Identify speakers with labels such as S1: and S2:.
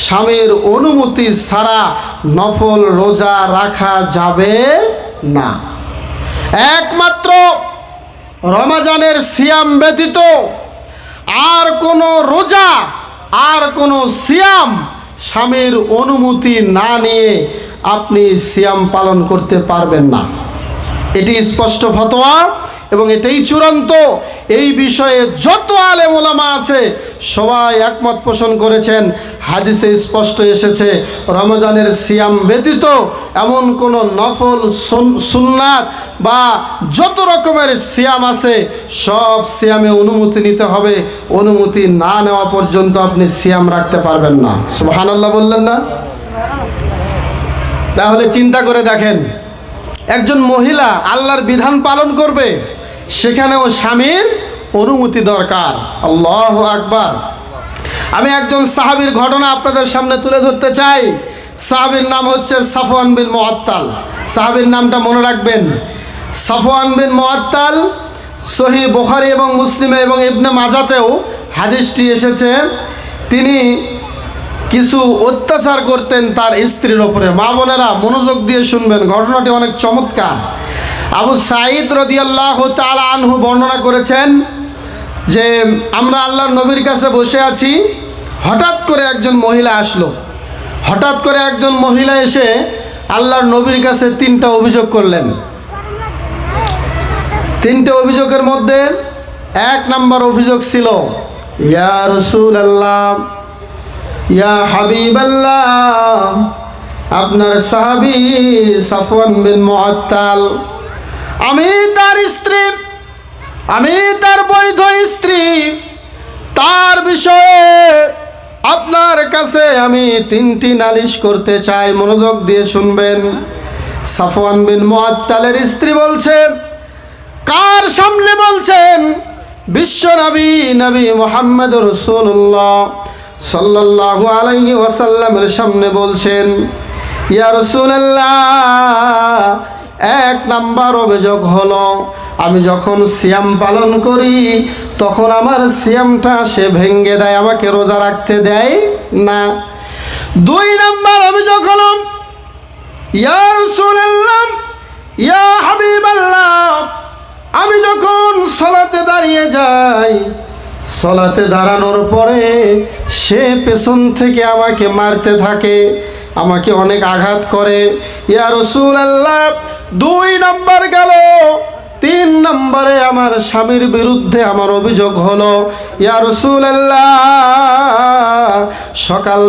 S1: স্বামীর অনুমতি ছাড়া নফল রোজা রাখা যাবে না। একমাত্র রমজানের সিয়াম ব্যতীত আর কোনো রোজা, আর কোনো সিয়াম স্বামীর অনুমতি না নিয়ে আপনি সিয়াম পালন করতে পারবেন না। এটি স্পষ্ট ফতোয়া এবং এটাই চূড়ান্ত। এই বিষয়ে যত আলেম ওলামা আছে সবাই একমত পোষণ করেছেন। হাদিসে স্পষ্ট এসেছে রমজানের সিয়াম ব্যতীত এমন কোনো নফল সুন্নাত বা যত রকমের সিয়াম আছে সব সিয়ামে অনুমতি নিতে হবে। অনুমতি না নেওয়া পর্যন্ত আপনি সিয়াম রাখতে পারবেন না। সুবহানাল্লাহ বললেন না? তাহলে চিন্তা করে দেখেন, একজন মহিলা আল্লাহর বিধান পালন করবে, সেখানেও স্বামীর অনুমতি দরকার। আল্লাহু আকবার। আমি একজন সাহাবীর ঘটনা আপনাদের সামনে তুলে ধরতে চাই। সাহাবীর নাম হচ্ছে সাফওয়ান বিন মুআত্তাল। সাহাবীর নামটা মনে রাখবেন, সাফওয়ান বিন মুআত্তাল। সহিহ বুখারী এবং মুসলিমে এবং ইবনে মাজাতেও হাদিসটি এসেছে। তিনি কিছু অত্যাচার করতেন তার স্ত্রীর ওপরে। মা বোনেরা মনোযোগ দিয়ে শুনবেন, ঘটনাটি অনেক চমৎকার। আবু সাঈদ রাদিয়াল্লাহু তাআলা আনহু বর্ণনা করেছেন যে আমরা আল্লাহর নবীর কাছে বসে আছি, হঠাৎ করে একজন মহিলা আসলো। হঠাৎ করে একজন মহিলা এসে আল্লাহর নবীর কাছে 3টা অভিযোগ করলেন। 3টে অভিযোগের মধ্যে 1 নম্বর অভিযোগ ছিল, ইয়া রাসূলুল্লাহ, ইয়া হাবিবাল্লাহ, আপনার সাহাবী সাফওয়ান বিন মুআত্তাল, আমি তার স্ত্রী, আমি তার বৈধ স্ত্রী, তার বিষয়ে আপনার কাছে আমি 3টি নালিশ করতে চাই। মনোযোগ দিয়ে শুনবেন। সাফওয়ান বিন মুআত্তালের স্ত্রী বলছে, কার সামনে বলছেন? বিশ্ব নবী নবী মুহাম্মদুর রাসূলুল্লাহ সাল্লাল্লাহু আলাইহি ওয়াসাল্লামের সামনে বলছেন। ইয়া রাসূলুল্লাহ, 1 নাম্বার অভিযোগ হলো আমি যখন সিয়াম পালন করি তখন আমার সিয়ামটা সে ভেঙে দেয়, আমাকে রোজা রাখতে দেয় না। 2 নাম্বার অভিযোগ হলো, ইয়া রাসূলুল্লাহ, ইয়া হাবিবাল্লাহ, আমি যখন সালাতে দাঁড়িয়ে যাই, সালাতে দাঁড়ানোর পরে সে পেছন থেকে আমাকে মারতে থাকে, আমাকে অনেক আঘাত করে। ইয়া রাসূলুল্লাহ, 2 নাম্বার গেল। 3 নম্বরে আমার স্বামীর বিরুদ্ধে আমার অভিযোগ হলো, ইয়া রাসূলুল্লাহ, সকাল